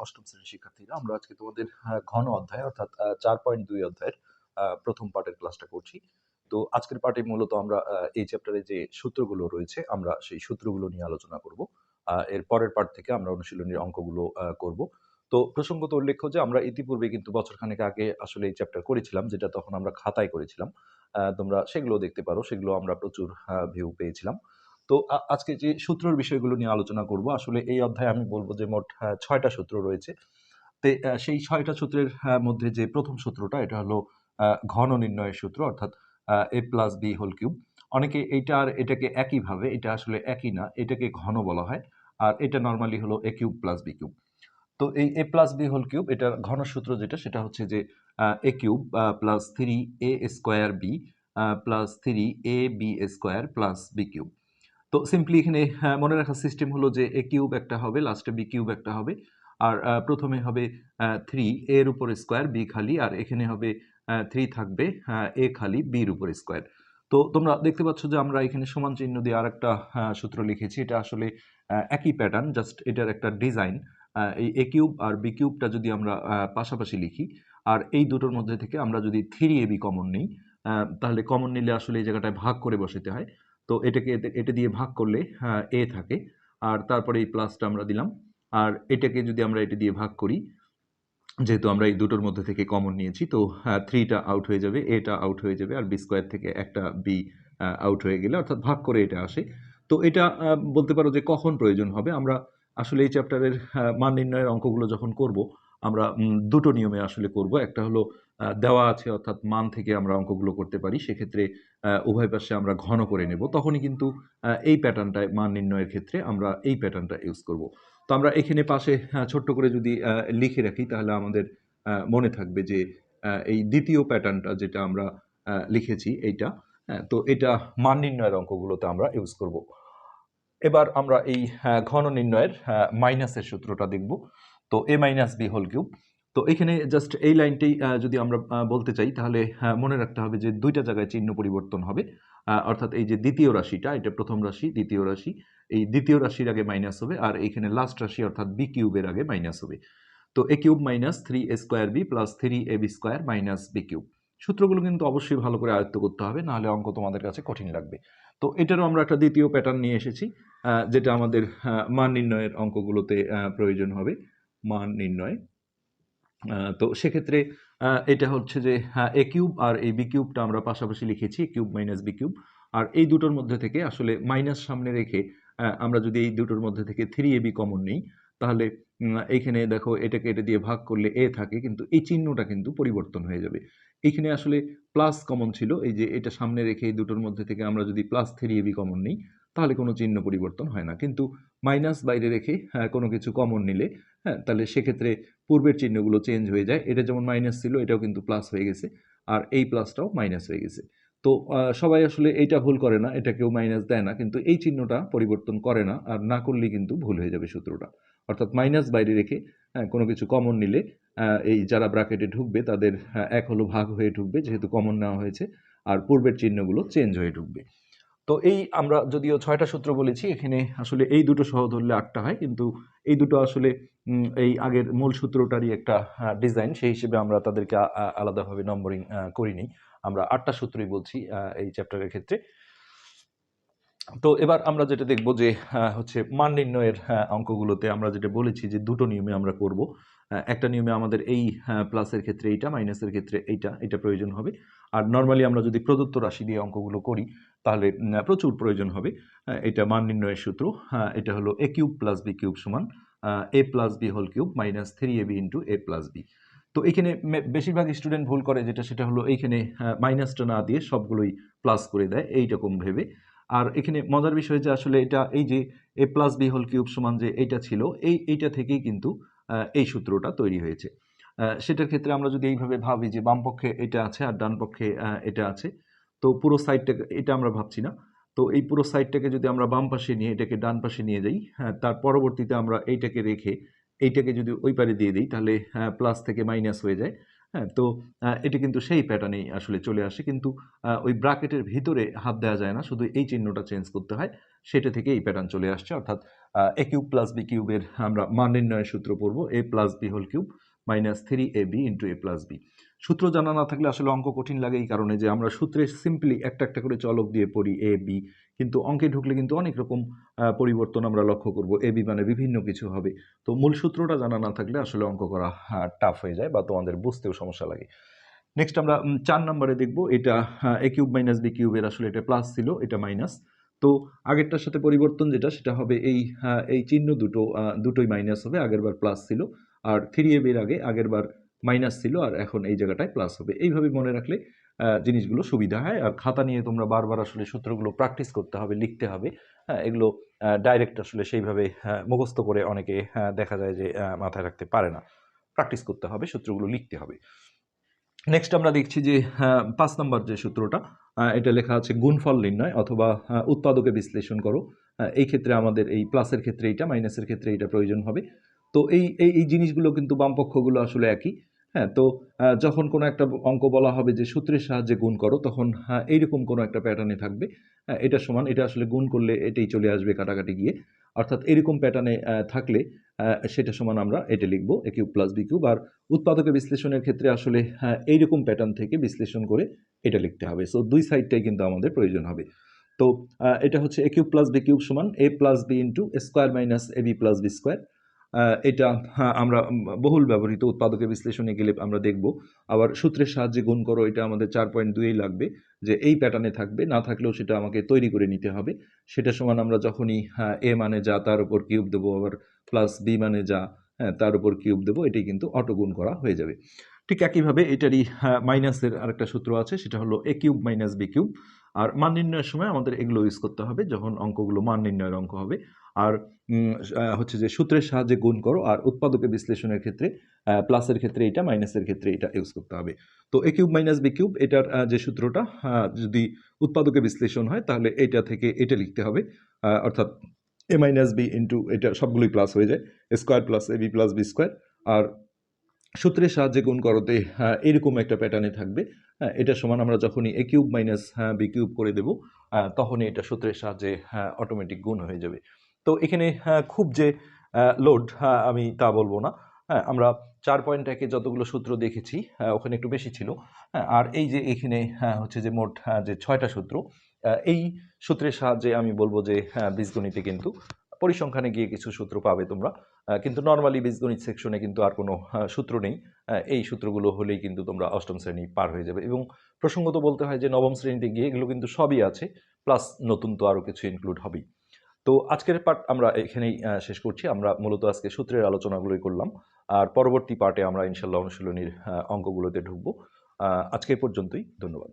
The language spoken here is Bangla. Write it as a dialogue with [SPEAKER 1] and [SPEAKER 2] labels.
[SPEAKER 1] অষ্টম শ্রেণীর শিক্ষার্থীরা, আমরা আজকে তোমাদের ঘন অধ্যায় অর্থাৎ 4.2 অধ্যায়ের প্রথম পার্টের ক্লাসটা করছি। তো আজকের পার্টে মূলত আমরা এই চ্যাপ্টারে যে সূত্রগুলো রয়েছে আমরা সেই সূত্রগুলো নিয়ে আলোচনা করব। এর পরের পার্ট থেকে আমরা অনুশীলনীর অঙ্কগুলো করব। তো প্রসঙ্গত উল্লেখ্য যে আমরা ইতিপূর্বে কিন্তু বছরখানেক আগে আসলে এই চ্যাপ্টার করেছিলাম, যেটা তখন আমরা খাতায় করেছিলাম। তোমরা সেগুলো দেখতে পারো, সেগুলো আমরা প্রচুর ভিউ পেয়েছিলাম। তো আজকে যে সূত্রের বিষয়গুলো নিয়ে আলোচনা করব, আসলে এই অধ্যায়ে আমি বলব যে মোট 6টা সূত্র রয়েছে। তো সেই 6টা সূত্রের মধ্যে যে প্রথম সূত্রটা, এটা হলো ঘন নির্ণয়ের সূত্র, অর্থাৎ a plus B whole cube. অনেকে এইটা আর এটাকে একইভাবে, এটা আসলে একই না, এটাকে ঘন বলা হয়, আর এটা নর্মালি হলো A cube plus B cube. তো এই A plus B whole cube, এটার ঘন সূত্র যেটা, সেটা হচ্ছে যে A cube plus 3a square B plus 3ab square plus B cube. তো সিম্পলি এখানে মনে রাখার সিস্টেম হলো যে এ কিউব একটা হবে, লাস্টে বি কিউব একটা হবে, আর প্রথমে হবে 3 এর উপর স্কোয়ার, বি খালি, আর এখানে হবে 3 থাকবে এ খালি, বির উপর স্কোয়ার। তো তোমরা দেখতে পাচ্ছ যে আমরা এখানে সমান চিহ্ন দিয়ে আরেকটা সূত্র লিখেছি। এটা আসলে একই প্যাটার্ন, জাস্ট এটার একটা ডিজাইন। এই এ কিউব আর বি কিউবটা যদি আমরা পাশাপাশি লিখি, আর এই দুটোর মধ্যে থেকে আমরা যদি 3ab কমন নিই, তাহলে কমন নিলে আসলে এই জায়গাটায় ভাগ করে বসাতে হয়। তো এটাকে এটা দিয়ে ভাগ করলে এ থাকে, আর তারপরে এই প্লাসটা আমরা দিলাম, আর এটাকে যদি আমরা এটা দিয়ে ভাগ করি, যেহেতু আমরা এই দুটোর মধ্যে থেকে কমন নিয়েছি, তো 3টা আউট হয়ে যাবে, এটা আউট হয়ে যাবে, আর বি স্কোয়ার থেকে একটা বি আউট হয়ে গেলে, অর্থাৎ ভাগ করে এটা আসে। তো এটা বলতে পারো যে কখন প্রয়োজন হবে। আমরা আসলে এই চ্যাপ্টারের মান নির্ণয়ের অঙ্কগুলো যখন করব, আমরা দুটো নিয়মে আসলে করব। একটা হলো দেওয়া আছে, অর্থাৎ মান থেকে আমরা অঙ্কগুলো করতে পারি, সেক্ষেত্রে উভয় পাশে আমরা ঘন করে নেব, তখনই কিন্তু এই প্যাটার্নটায় মান নির্ণয়ের ক্ষেত্রে আমরা এই প্যাটার্নটা ইউজ করব। তো আমরা এখানে পাশে ছোট্ট করে যদি লিখে রাখি, তাহলে আমাদের মনে থাকবে যে এই দ্বিতীয় প্যাটার্নটা যেটা আমরা লিখেছি এইটা, তো এটা মান নির্ণয়ের অঙ্কগুলোতে আমরা ইউজ করব। এবার আমরা এই ঘন নির্ণয়ের মাইনাসের সূত্রটা দেখব। তো এ মাইনাস বি হোল কিউব। তো এখানে জাস্ট এই লাইনটাই যদি আমরা বলতে চাই, তাহলে মনে রাখতে হবে যে দুইটা জায়গায় চিহ্ন পরিবর্তন হবে। অর্থাৎ এই যে দ্বিতীয় রাশিটা, এটা প্রথম রাশি, দ্বিতীয় রাশি, এই দ্বিতীয় রাশির আগে মাইনাস হবে, আর এইখানে লাস্ট রাশি অর্থাৎ বি কিউবের আগে মাইনাস হবে। তো A cube minus 3a square B plus 3ab square minus B cube. সূত্রগুলো কিন্তু অবশ্যই ভালো করে আয়ত্ত করতে হবে, নাহলে অঙ্ক তোমাদের কাছে কঠিন লাগবে। তো এটারও আমরা একটা দ্বিতীয় প্যাটার্ন নিয়ে এসেছি, যেটা আমাদের মান নির্ণয়ের অঙ্কগুলোতে প্রয়োজন হবে। মান নির্ণয়, তো সেক্ষেত্রে এটা হচ্ছে যে এ কিউব আর এই বি কিউবটা আমরা পাশাপাশি লিখেছি, কিউব মাইনাস বি কিউব। আর এই দুটোর মধ্যে থেকে আসলে মাইনাস সামনে রেখে আমরা যদি এই দুটোর মধ্যে থেকে 3ab কমন নিই, তাহলে এইখানে দেখো এটাকে এটা দিয়ে ভাগ করলে এ থাকে, কিন্তু এই চিহ্নটা কিন্তু পরিবর্তন হয়ে যাবে। এইখানে আসলে প্লাস কমন ছিল, এই যে এটা সামনে রেখে এই দুটোর মধ্যে থেকে আমরা যদি প্লাস 3ab কমন নিই, তাহলে কোনো চিহ্ন পরিবর্তন হয় না। কিন্তু মাইনাস বাইরে রেখে কোনো কিছু কমন নিলে, তাহলে সেক্ষেত্রে পূর্বের চিহ্নগুলো চেঞ্জ হয়ে যায়। এটা যেমন মাইনাস ছিল, এটাও কিন্তু প্লাস হয়ে গেছে, আর এই প্লাসটাও মাইনাস হয়ে গেছে। তো সবাই আসলে এইটা ভুল করে না, এটা কেউ মাইনাস দেয় না, কিন্তু এই চিহ্নটা পরিবর্তন করে না, আর না করলেই কিন্তু ভুল হয়ে যাবে সূত্রটা। অর্থাৎ মাইনাস বাইরে রেখে কোনো কিছু কমন নিলে এই যারা ব্র্যাকেটে ঢুকবে তাদের এক হলো ভাগ হয়ে ঢুকবে, যেহেতু কমন নেওয়া হয়েছে, আর পূর্বের চিহ্নগুলো চেঞ্জ হয়ে ঢুকবে। তো এই আমরা যদিও 6টা সূত্র বলেছি, এখানে আসলে এই দুটো সহ ধরলে 8টা হয়, কিন্তু এই দুটো আসলে এই আগের মূল সূত্রটারই একটা ডিজাইন, সেই হিসেবে আমরা তাদেরকে আলাদাভাবে নম্বরিং করিনি। আমরা 8টা সূত্রই বলছি এই চ্যাপ্টারের ক্ষেত্রে। তো এবার আমরা যেটা দেখব যে হচ্ছে মান নির্ণয়ের অঙ্কগুলোতে আমরা যেটা বলেছি যে দুটো নিয়মে আমরা করব। একটা নিয়মে আমাদের এই প্লাসের ক্ষেত্রে এইটা, মাইনাসের ক্ষেত্রে এটা প্রয়োজন হবে। আর নর্মালি আমরা যদি প্রদত্ত রাশি দিয়ে অঙ্কগুলো করি, তাহলে প্রচুর প্রয়োজন হবে। এটা মান নির্ণয়ের সূত্র। এটা হলো A cube plus B cube সমান A plus B whole cube minus 3ab into A plus B. তো এখানে বেশিরভাগ স্টুডেন্ট ভুল করে, সেটা হলো এইখানে মাইনাসটা না দিয়ে সবগুলোই প্লাস করে দেয় এইরকম ভেবে। আর এখানে মজার বিষয় যে আসলে এটা এই যে এ প্লাস বি হোল কিউব সমান যে এইটা ছিল, এইটা থেকেই কিন্তু এই সূত্রটা তৈরি হয়েছে। সেটার ক্ষেত্রে আমরা যদি এইভাবে ভাবি যে বাম পক্ষে এটা আছে আর ডান পক্ষে এটা আছে, তো পুরো সাইডটাকে এটা আমরা ভাবছি না, তো এই পুরো সাইডটাকে যদি আমরা বাম পাশে নিয়ে এটাকে ডান পাশে নিয়ে যাই, তার পরবর্তীতে আমরা এইটাকে রেখে এইটাকে যদি ওই পারে দিয়ে দিই, তাহলে প্লাস থেকে মাইনাস হয়ে যায়। তো এটা কিন্তু সেই প্যাটার্নেই আসলে চলে আসে, কিন্তু ওই ব্র্যাকেটের ভিতরে হাত দেওয়া যায় না, শুধু এই চিহ্নটা চেঞ্জ করতে হয়, সেটা থেকে এই প্যাটার্ন চলে আসছে। অর্থাৎ এ কিউব প্লাস বি কিউবের আমরা মান নির্ণয়ের সূত্র পড়ব, A plus B whole cube minus 3ab into A plus B. সূত্র জানা না থাকলে আসলে অঙ্ক কঠিন লাগে এই কারণে যে আমরা সূত্রে সিম্পলি একটা একটা করে চলক দিয়ে পড়ি এ বি, কিন্তু অঙ্কে ঢুকলে কিন্তু অনেক রকম পরিবর্তন আমরা লক্ষ্য করব, এ বি মানে বিভিন্ন কিছু হবে। তো মূল সূত্রটা জানা না থাকলে আসলে অঙ্ক করা টাফ হয়ে যায় বা তোমাদের বুঝতেও সমস্যা লাগে। নেক্সট আমরা 4 নম্বরে দেখব, এটা এ কিউব মাইনাস বি কিউবের আসলে এটা প্লাস ছিল, এটা মাইনাস। তো আগেরটার সাথে পরিবর্তন যেটা সেটা হবে এই চিহ্ন দুটোই মাইনাস হবে, আগেরবার প্লাস ছিল, আর 3ab এর আগে আগেরবার মাইনাস ছিল আর এখন এই জায়গাটায় প্লাস হবে। এইভাবে মনে রাখলে জিনিসগুলো সুবিধা হয়। আর খাতা নিয়ে তোমরা বারবার আসলে সূত্রগুলো প্র্যাকটিস করতে হবে, লিখতে হবে। হ্যাঁ, এগুলো ডাইরেক্ট আসলে সেইভাবে মুখস্থ করে অনেকে দেখা যায় যে মাথায় রাখতে পারে না। প্র্যাকটিস করতে হবে, সূত্রগুলো লিখতে হবে। নেক্সট আমরা দেখছি যে 5 নম্বর যে সূত্রটা, এটা লেখা আছে গুণফল নির্ণয় অথবা উৎপাদকে বিশ্লেষণ করো। এই ক্ষেত্রে আমাদের এই প্লাসের ক্ষেত্রে এইটা, মাইনাসের ক্ষেত্রে এইটা প্রয়োজন হবে। তো এই জিনিসগুলো কিন্তু বামপক্ষগুলো আসলে একই। হ্যাঁ, তো যখন কোনো একটা অঙ্ক বলা হবে যে সূত্রের সাহায্যে গুণ করো, তখন এইরকম কোনো একটা প্যাটার্নে থাকবে। এটা সমান, এটা আসলে গুণ করলে এটাই চলে আসবে কাটাকাটি গিয়ে, অর্থাৎ এরকম প্যাটার্নে থাকলে সেটা সমান আমরা এটা লিখবো এ কিউব প্লাস বি কিউব। আর উৎপাদকে বিশ্লেষণের ক্ষেত্রে আসলে এইরকম প্যাটার্ন থেকে বিশ্লেষণ করে এটা লিখতে হবে। সো দুই সাইডটাই কিন্তু আমাদের প্রয়োজন হবে। তো এটা হচ্ছে A cube plus B cube সমান A plus B into square minus A B plus B square. এটা আমরা বহুল ব্যবহৃত, উৎপাদকে বিশ্লেষণে গেলে আমরা দেখব। আবার সূত্রের সাহায্যে গুণ করো, এটা আমাদের 4.2 লাগবে, যে এই প্যাটার্নে থাকবে, না থাকলেও সেটা আমাকে তৈরি করে নিতে হবে। সেটা সমান আমরা যখনই এ মানে যা তার উপর কিউব দেবো, আবার প্লাস বি মানে যা তার উপর কিউব দেবো, এটাই কিন্তু অটো গুণ করা হয়ে যাবে। ঠিক একইভাবে এটারই মাইনাসের আরেকটা সূত্র আছে, সেটা হলো A cube minus B cube. আর মান নির্ণয়ের সময় আমাদের এগুলো ইউজ করতে হবে যখন অঙ্কগুলো মান নির্ণয়ের অঙ্ক হবে। আর হচ্ছে যে সূত্রের সাহায্যে গুণ করো, আর উৎপাদকে বিশ্লেষণের ক্ষেত্রে প্লাসের ক্ষেত্রে এটা, মাইনাসের ক্ষেত্রে এটা ইউজ করতে হবে। তো A cube minus B cube এটার যে সূত্রটা, যদি উৎপাদকে বিশ্লেষণ হয় তাহলে এটা থেকে এটা লিখতে হবে, অর্থাৎ এ মাইনাস বি ইন্টু এটা সবগুলোই প্লাস হয়ে যায়, স্কোয়ার প্লাস এ বি প্লাস বি স্কোয়ার। আর সূত্রের সাহায্যে গুণ করতে এরকম একটা প্যাটার্নে থাকবে। এটা সমান আমরা যখনই এ কিউব মাইনাস বি কিউব করে দেব, তখনই এটা সূত্রের সাহায্যে অটোমেটিক গুণ হয়ে যাবে। তো এখানে খুব যে লোড আমি তা বলবো না। হ্যাঁ, আমরা 4.1-এ যতগুলো সূত্র দেখেছি ওখানে একটু বেশি ছিল। আর এই যে এখানে হচ্ছে যে মোট যে 6টা সূত্র, এই সূত্রের সাহায্যে আমি বলবো যে বীজগণিতে কিন্তু পরিসংখ্যানে গিয়ে কিছু সূত্র পাবে তোমরা, কিন্তু নর্মালি বীজগণিত সেকশনে কিন্তু আর কোনো সূত্র নেই। এই সূত্রগুলো হলেই কিন্তু তোমরা অষ্টম শ্রেণী পার হয়ে যাবে। এবং প্রসঙ্গত বলতে হয় যে নবম শ্রেণীতে গিয়ে এগুলো কিন্তু সবই আছে, প্লাস নতুন তো আরও কিছু ইনক্লুড হবেই। তো আজকের পার্ট আমরা এখানেই শেষ করছি। আমরা মূলত আজকে সূত্রের আলোচনাগুলোই করলাম, আর পরবর্তী পার্টে আমরা ইনশাল্লাহ অনুশীলনীর অঙ্কগুলোতে ঢুকবো। আজকে পর্যন্তই, ধন্যবাদ।